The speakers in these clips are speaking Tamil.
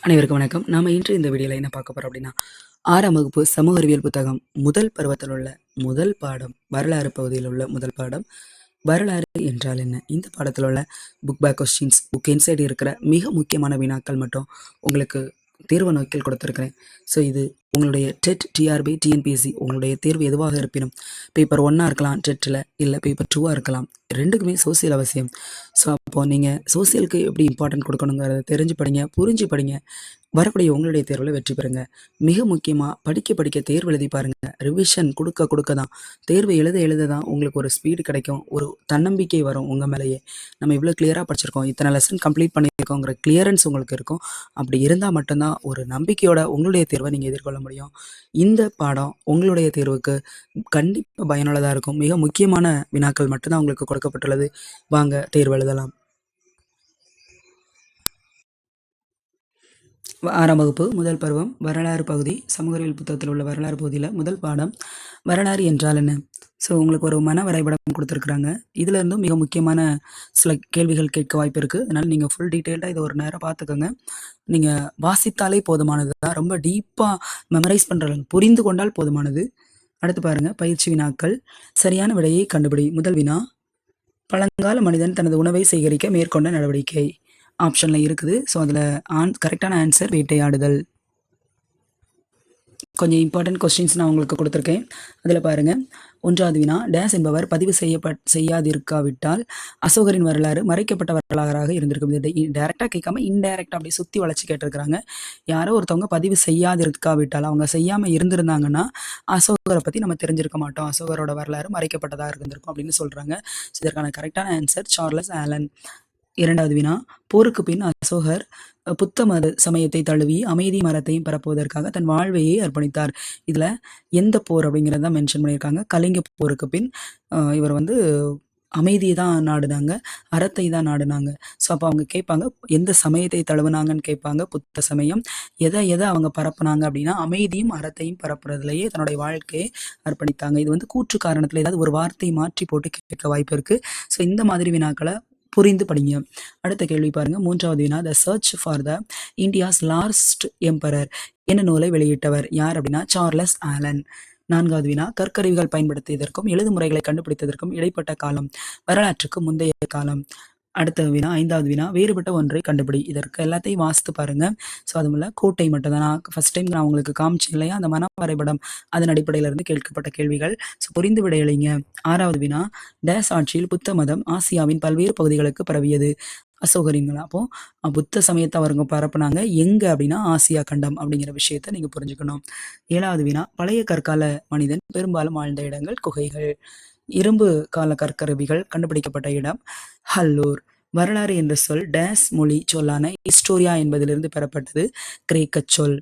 அனைவருக்கும் வணக்கம். நாம இன்று இந்த வீடியோல என்ன பார்க்க போறோம் அப்படின்னா, 6ஆம் வகுப்பு சமூக அறிவியல் புத்தகம் முதல் பருவத்தில் உள்ள முதல் பாடம், வரலாறு பகுதியில் உள்ள முதல் பாடம், வரலாறு என்றால் என்ன? இந்த பாடத்தில் உள்ள book back questions, book inside இருக்கிற மிக முக்கியமான வினாக்கள் மட்டும் உங்களுக்கு தேர்வு நோக்கில் கொடுத்துருக்கிறேன். ஸோ இது உங்களுடைய டெட், டிஆர்பி, டிஎன்பிஎஸ்சி உங்களுடைய தேர்வு எதுவாக இருப்பினும் பேப்பர் 1 இருக்கலாம் டெட்டில், இல்லை பேப்பர் 2 இருக்கலாம். ரெண்டுக்குமே சோசியல் அவசியம். ஸோ அப்போது நீங்கள் சோசியலுக்கு எப்படி இம்பார்ட்டன்ட் கொடுக்கணுங்கிறத தெரிஞ்சு படிங்க, புரிஞ்சு படிங்க. வரக்கூடிய உங்களுடைய தேர்வில் வெற்றி பெறுங்க. மிக முக்கியமாக படிக்க படிக்க தேர்வு எழுதி பாருங்கள். ரிவிஷன் கொடுக்க கொடுக்க தான், தேர்வு எழுத எழுத தான் உங்களுக்கு ஒரு ஸ்பீடு கிடைக்கும், ஒரு தன்னம்பிக்கை வரும் உங்கள் மேலேயே. நம்ம இவ்வளோ கிளியராக படிச்சிருக்கோம், இத்தனை லெசன் கம்ப்ளீட் பண்ணியிருக்கோங்கிற கிளியரன்ஸ் உங்களுக்கு இருக்கும். அப்படி இருந்தால் மட்டும்தான் ஒரு நம்பிக்கையோட உங்களுடைய தேர்வை நீங்கள் எதிர்கொள்ள முடியும். இந்த பாடம் உங்களுடைய தேர்வுக்கு கண்டிப்பாக பயனுள்ளதாக இருக்கும். மிக முக்கியமான வினாக்கள் மட்டும்தான் உங்களுக்கு கொடுக்கப்பட்டுள்ளது. வாங்க தேர்வு எழுதலாம். 6ஆம் வகுப்பு முதல் பருவம் வரலாறு பகுதி, சமூக அறிவியல் புத்தகத்தில் உள்ள வரலாறு பகுதியில் முதல் பாடம் வரலாறு என்றால் என்ன? ஸோ உங்களுக்கு ஒரு மன வரைபடம் கொடுத்துருக்குறாங்க. இதுலேருந்தும் மிக முக்கியமான சில கேள்விகள் கேட்க வாய்ப்பு இருக்குது. அதனால் நீங்கள் ஃபுல் டீட்டெயில்டாக இதை ஒரு நேரம் பார்த்துக்கோங்க. நீங்கள் வாசித்தாலே போதுமானது தான், ரொம்ப டீப்பாக மெமரைஸ் பண்ணுற புரிந்து கொண்டால் போதுமானது. அடுத்து பாருங்கள், பயிற்சி வினாக்கள். சரியான விடையை கண்டுபிடி. முதல் வினா, பழங்கால மனிதன் தனது உணவை சேகரிக்க மேற்கொண்ட நடவடிக்கை. ஆப்ஷனில் இருக்குது. ஸோ அதில் கரெக்டான ஆன்சர் வேட்டையாடுதல். கொஞ்சம் இம்பார்ட்டன்ட் கொஸ்டின்ஸ் நான் உங்களுக்கு கொடுத்துருக்கேன். அதில் பாருங்கள், 1வது வினா, டேஸ் என்பவர் பதிவு செய்யாதிருக்காவிட்டால் அசோகரின் வரலாறு மறைக்கப்பட்ட வரலாறாக இருந்திருக்கும். இதை டைரெக்டாக கேட்காம இன்டைரக்டாக அப்படியே சுற்றி வளைச்சி கேட்டிருக்கிறாங்க. யாரோ ஒருத்தவங்க பதிவு செய்யாதிருக்காவிட்டால், அவங்க செய்யாமல் இருந்திருந்தாங்கன்னா அசோகரை பற்றி நம்ம தெரிஞ்சிருக்க மாட்டோம், அசோகரோட வரலாறு மறைக்கப்பட்டதாக இருந்திருக்கும் அப்படின்னு சொல்கிறாங்க. ஸோ இதற்கான கரெக்டான ஆன்சர் சார்லஸ் ஆலன். 2வது வினா, போருக்கு பின் அசோகர் புத்த மத சமயத்தை தழுவி அமைதி மரத்தையும் பரப்புவதற்காக தன் வாழ்வையே அர்ப்பணித்தார். இதில் எந்த போர் அப்படிங்கிறத மென்ஷன் பண்ணியிருக்காங்க. கலிங்க போருக்கு பின் இவர் அமைதியை தான் நாடுனாங்க, அறத்தை தான் நாடுனாங்க. ஸோ அப்போ அவங்க கேட்பாங்க, எந்த சமயத்தை தழுவுனாங்கன்னு கேட்பாங்க. புத்த சமயம். எதை அவங்க பரப்புனாங்க அப்படின்னா அமைதியும் அறத்தையும் பரப்புறதுலையே தன்னுடைய வாழ்க்கையை அர்ப்பணித்தாங்க. இது கூற்று காரணத்தில் ஏதாவது ஒரு வார்த்தையை மாற்றி போட்டு கேட்க வாய்ப்பு இருக்குது. ஸோ இந்த மாதிரி வினாக்களை புரிந்து படிங்க. அடுத்த கேள்வி பாருங்க, 3வது வினா, the church for the India's last emperor என்ன நூலை வெளியிட்டவர் யார் அப்படின்னா சார்லஸ் ஆலன். 4வது வினா, கற்கருவிகள் பயன்படுத்தியதற்கும் எழுது முறைகளை கண்டுபிடித்ததற்கும் இடைப்பட்ட காலம் வரலாற்றுக்கு முந்தைய காலம். அடுத்த வினா, 5வது வினா, வேறுபட்ட ஒன்றை கண்டுபிடி. இதற்கு எல்லாத்தையும் வாசித்து பாருங்க. ஸோ அதுமில்ல கோட்டை மட்டும் தான், நான் ஃபர்ஸ்ட் டைம் நான் உங்களுக்கு காமிச்சேன் இல்லையா, அந்த மன வரைபடம், அதன் அடிப்படையில் இருந்து கேட்கப்பட்ட கேள்விகள். ஸோ புரிந்து விடையளிங்க. 6வது வினா, டேஸ் ஆட்சியில் புத்த மதம் ஆசியாவின் பல்வேறு பகுதிகளுக்கு பரவியது. அசோகரிங்களா? அப்போ புத்த சமயத்தை அவங்க பரப்புனாங்க எங்க அப்படின்னா ஆசியா கண்டம் அப்படிங்கிற விஷயத்த நீங்க புரிஞ்சுக்கணும். 7வது வினா, பழைய கற்கால மனிதன் பெரும்பாலும் வாழ்ந்த இடங்கள் குகைகள். இரும்பு கால கற்கருவிகள் கண்டுபிடிக்கப்பட்ட இடம் ஹல்லூர். வரலாறு என்ற சொல் டேஸ் மொழி சொல்லான ஹிஸ்டோரியா என்பதிலிருந்து பெறப்பட்டது, கிரேக்க சொல்.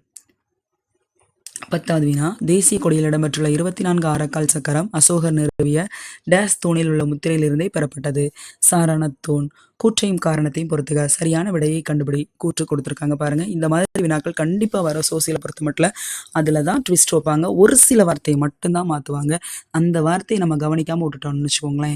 10வது வினா, தேசிய கொடியில் இடம்பெற்றுள்ள 24 ஆரக்கால் சக்கரம் அசோகர் நிறுவிய டேஸ் தூணில் உள்ள முத்திரையிலிருந்தே பெறப்பட்டது, சாரணத் தூண். கூற்றையும் காரணத்தையும் பொறுத்துக. சரியான விடையை கண்டுபிடி. கூற்று கொடுத்துருக்காங்க பாருங்க. இந்த மாதிரி வினாக்கள் கண்டிப்பாக வர சோசியலை பொறுத்த மட்டும் அதில் தான் ட்விஸ்ட் வைப்பாங்க. ஒரு சில வார்த்தையை மட்டும்தான் மாற்றுவாங்க. அந்த வார்த்தையை நம்ம கவனிக்காமல் விட்டுட்டோம்னு வச்சுக்கோங்களேன்,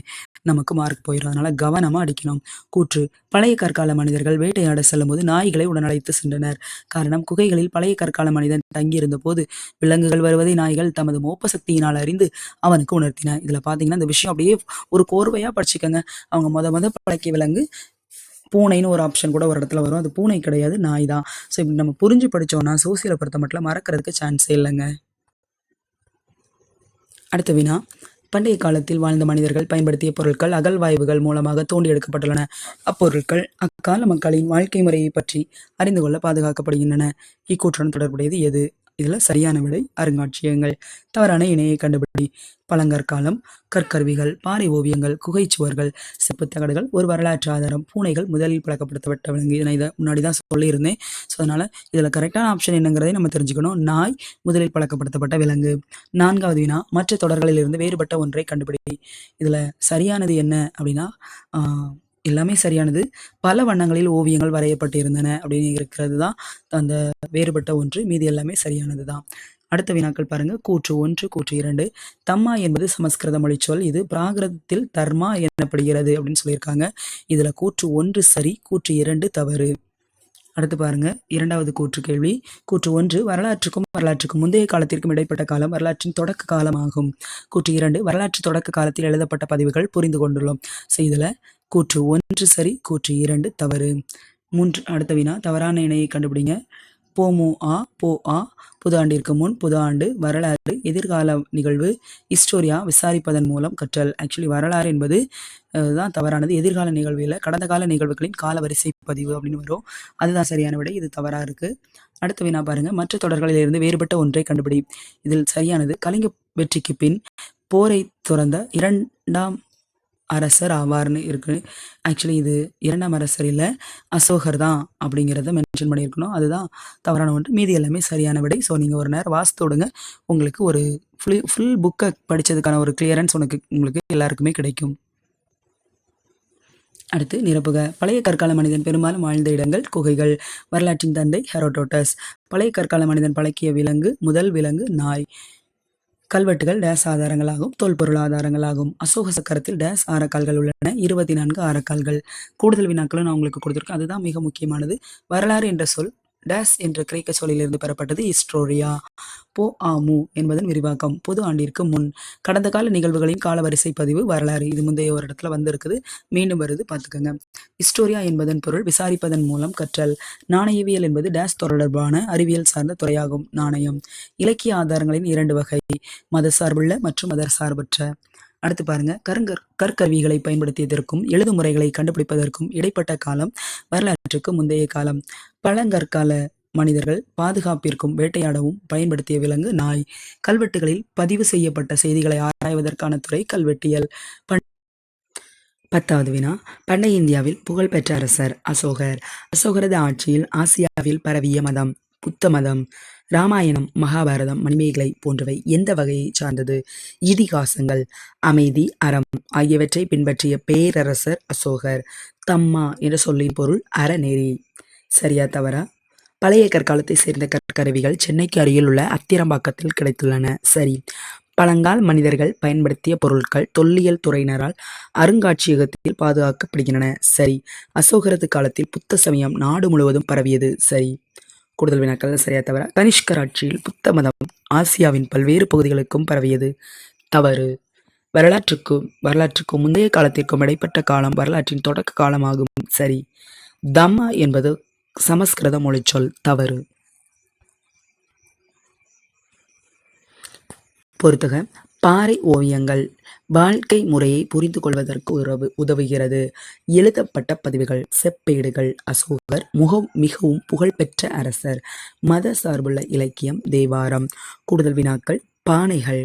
நமக்கு மார்க் போயிடும். அதனால கவனமாக அடிக்கணும். கூற்று, பழைய கற்கால மனிதர்கள் வேட்டையாட செல்லும்போது நாய்களை உடனழைத்து சென்றனர். காரணம், குகைகளில் பழைய கற்கால மனிதன் தங்கியிருந்த போது விலங்குகள் வருவதை நாய்கள் தமது மோப்ப சக்தியினால் அறிந்து அவனுக்கு உணர்த்தின. இதில் பார்த்தீங்கன்னா இந்த விஷயம் அப்படியே ஒரு கோர்வையாக படிச்சுக்கோங்க. அவங்க முத பழக்கிய விலங்கு பூனைன்னு ஒரு ஆப்ஷன் கூட ஒரு இடத்துல வரும். அது பூனை கிடையாது, நாய் தான். ஸோ இப்படி நம்ம புரிஞ்சு படித்தோம்னா சோசியலை பொறுத்த மட்டும் மறக்கிறதுக்கு சான்ஸே இல்லைங்க. அடுத்த வினா, பண்டைய காலத்தில் வாழ்ந்த மனிதர்கள் பயன்படுத்திய பொருட்கள் அகழ்வாய்வுகள் மூலமாக தோண்டி எடுக்கப்பட்டுள்ளன. அப்பொருட்கள் அக்கால மக்களின் வாழ்க்கை முறையை பற்றி அறிந்து கொள்ள பாதுகாக்கப்படுகின்றன. இக்கூற்றுடன் தொடர்புடையது எது? இதில் சரியான விடை அருங்காட்சியகங்கள். தவறான இணையை கண்டுபிடி. பழங்கற்காலம், கற்கருவிகள், பாறை ஓவியங்கள், குகைச்சுவர்கள், செப்புத்தகடுகள் ஒரு வரலாற்று ஆதாரம், பூனைகள் முதலில் பழக்கப்படுத்தப்பட்ட விலங்கு. நான் இதை முன்னாடி தான் சொல்லியிருந்தேன். ஸோ அதனால் இதில் கரெக்டான ஆப்ஷன் என்னங்கிறதை நம்ம தெரிஞ்சுக்கணும். நாய் முதலில் பழக்கப்படுத்தப்பட்ட விலங்கு. 4வது வினா, மற்ற தொடர்களில் இருந்து வேறுபட்ட ஒன்றை கண்டுபிடி. இதில் சரியானது என்ன அப்படின்னா எல்லாமே சரியானது. பல வண்ணங்களில் ஓவியங்கள் வரையப்பட்டு இருந்தன அப்படின்னு இருக்கிறது தான் அந்த வேறுபட்ட ஒன்று. மீதி எல்லாமே சரியானது தான். அடுத்த வினாக்கள் பாருங்க. கூற்று 1, கூற்று 2. தம்மா என்பது சமஸ்கிருத மொழிச்சொல். இது பிராகிருதத்தில் தர்மா எனப்படுகிறது அப்படின்னு சொல்லியிருக்காங்க. இதுல கூற்று 1 சரி, கூற்று 2 தவறு. அடுத்து பாருங்க, 2வது கூற்று கேள்வி. கூற்று 1, வரலாற்றுக்கும் முந்தைய காலத்திற்கும் இடைப்பட்ட காலம் வரலாற்றின் தொடக்க காலமாகும். கூற்று 2, வரலாற்று தொடக்க காலத்தில் எழுதப்பட்ட பதிவுகள் புரிந்து கொண்டுள்ளோம். செய்தல கூற்று 1 சரி, கூற்று 2 தவறு. அடுத்த வினா, தவறான இணையை கண்டுபிடிங்க. போ ஆ புது ஆண்டிற்கு முன், புது ஆண்டு, வரலாறு, எதிர்கால நிகழ்வு, ஹிஸ்டோரியா, விசாரிப்பதன் மூலம் கற்றல். ஆக்சுவலி வரலாறு என்பது தான் தவறானது. எதிர்கால நிகழ்வு இல்லை, கடந்த கால நிகழ்வுகளின் கால வரிசை பதிவு அப்படின்னு வரும். அதுதான் சரியான விடை. இது தவறா இருக்கு. அடுத்த வினா பாருங்க, மற்ற தொடர்களில் இருந்து வேறுபட்ட ஒன்றை கண்டுபிடி. இதில் சரியானது, கலிங்க வெற்றிக்கு பின் போரை துறந்த 2ஆம் அரசர் ஆவார்னு இருக்கு. ஆக்சுவலி இது 2ஆம் அரசர் இல்லை, அசோகர் தான் அப்படிங்கிறத மென்ஷன் பண்ணியிருக்கணும். அதுதான் தவறான ஒன்று. மீதி எல்லாமே சரியான விடை. ஸோ நீங்கள் ஒரு நேரம் வாசித்து விடுங்க, உங்களுக்கு ஒரு ஃபுல் புக்கை படித்ததுக்கான ஒரு கிளியரன்ஸ் உங்களுக்கு எல்லாருக்குமே கிடைக்கும். அடுத்து நிரப்புக. பழைய கற்கால மனிதன் பெரும்பாலும் வாழ்ந்த இடங்கள் குகைகள். வரலாற்றின் தந்தை ஹெரோடோட்டஸ். பழைய கற்கால மனிதன் பழக்கிய விலங்கு, முதல் விலங்கு நாய். கல்வெட்டுகள் டேஸ் ஆதாரங்களாகும், தொல்பொருள் ஆதாரங்களாகும். அசோக சக்கரத்தில் டேஸ் ஆரக்கால்கள் உள்ளன, 24 ஆரக்கால்கள். கூடுதல் வினாக்களும் நான் உங்களுக்கு கொடுத்துருக்கேன், அதுதான் மிக முக்கியமானது. வரலாறு என்ற சொல் டேஸ் என்ற கிரேக்க சொல்லிலிருந்து பெறப்பட்டது, ஹிஸ்டோரியா. போ ஆமு என்பதன் விரிவாக்கம், பொது ஆண்டிற்கு முன். கடந்த கால நிகழ்வுகளின் காலவரிசை பதிவு வரலாறு. இது முந்தைய ஒரு இடத்துல வந்திருக்குது, மீண்டும் வருது, பார்த்துக்கோங்க. ஹிஸ்டோரியா என்பதன் பொருள் விசாரிப்பதன் மூலம் கற்றல். நாணயவியல் என்பது டேஸ் தொடர்பான அறிவியல் சார்ந்த துறையாகும், நாணயம். இலக்கிய ஆதாரங்களின் 2 வகை, மதசார்புள்ள மற்றும் மதசார்பற்ற. அடுத்து பாருங்க, கற்கருவிகளை பயன்படுத்தியதற்கும் எழுதும் முறைகளை கண்டுபிடிப்பதற்கும் இடைப்பட்ட காலம் வரலாற்றுக்கு முந்தைய காலம். பழங்கற்கால மனிதர்கள் பாதுகாப்பிற்கும் வேட்டையாடவும் பயன்படுத்திய விலங்கு நாய். கல்வெட்டுகளில் பதிவு செய்யப்பட்ட செய்திகளை ஆராய்வதற்கான துறை கல்வெட்டியல். 10வது வினா, பண்டைய இந்தியாவில் புகழ்பெற்ற அரசர் அசோகர். அசோகரது ஆட்சியில் ஆசியாவில் பரவிய மதம் புத்த மதம். ராமாயணம், மகாபாரதம், மணிமேகலை போன்றவை எந்த வகையை சார்ந்தது? இதிகாசங்கள். அமைதி, அறம் ஆகியவற்றை பின்பற்றிய பேரரசர் அசோகர். தம்மா என்ற சொல்லின் பொருள் அறநெறி. சரியா தவறா? பழைய கற்காலத்தை சேர்ந்த கற்கருவிகள் சென்னைக்கு அருகில் உள்ள அத்திரம்பாக்கத்தில் கிடைத்துள்ளன. சரி. பழங்கால மனிதர்கள் பயன்படுத்திய பொருட்கள் தொல்லியல் துறையினரால் அருங்காட்சியகத்தில் பாதுகாக்கப்படுகின்றன. சரி. அசோகரது காலத்தில் புத்த சமயம் நாடு முழுவதும் பரவியது. சரி. கூடுதல் வினாக்கள் சரியா தவறா? கனிஷ்கர் ஆட்சியில் புத்த மதம் ஆசியாவின் பல்வேறு பகுதிகளுக்கும் பரவியது. தவறு. வரலாற்றுக்கும் முந்தைய காலத்திற்கும் இடைப்பட்ட காலம் வரலாற்றின் தொடக்க காலமாகும். சரி. தம்மா என்பது சமஸ்கிருத மொழிச்சொல். தவறு. பொறுத்துக. பாறை ஓவியங்கள் வாழ்க்கை முறையை புரிந்து கொள்வதற்கு உதவுகிறது. எழுதப்பட்ட பதிவுகள், செப்பேடுகள். அசோகர் மிகவும் புகழ்பெற்ற அரசர். மத சார்புள்ள இலக்கியம் தேவாரம். கூடுதல் வினாக்கள். பானைகள்,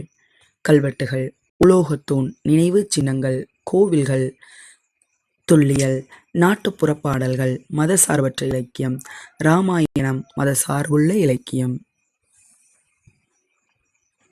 கல்வெட்டுகள், உலோகத்தூண், நினைவு சின்னங்கள், கோவில்கள். தொல்லியல். நாட்டுப்புற பாடல்கள் மத சார்பற்ற இலக்கியம். ராமாயணம் மத சார்புள்ள இலக்கியம்.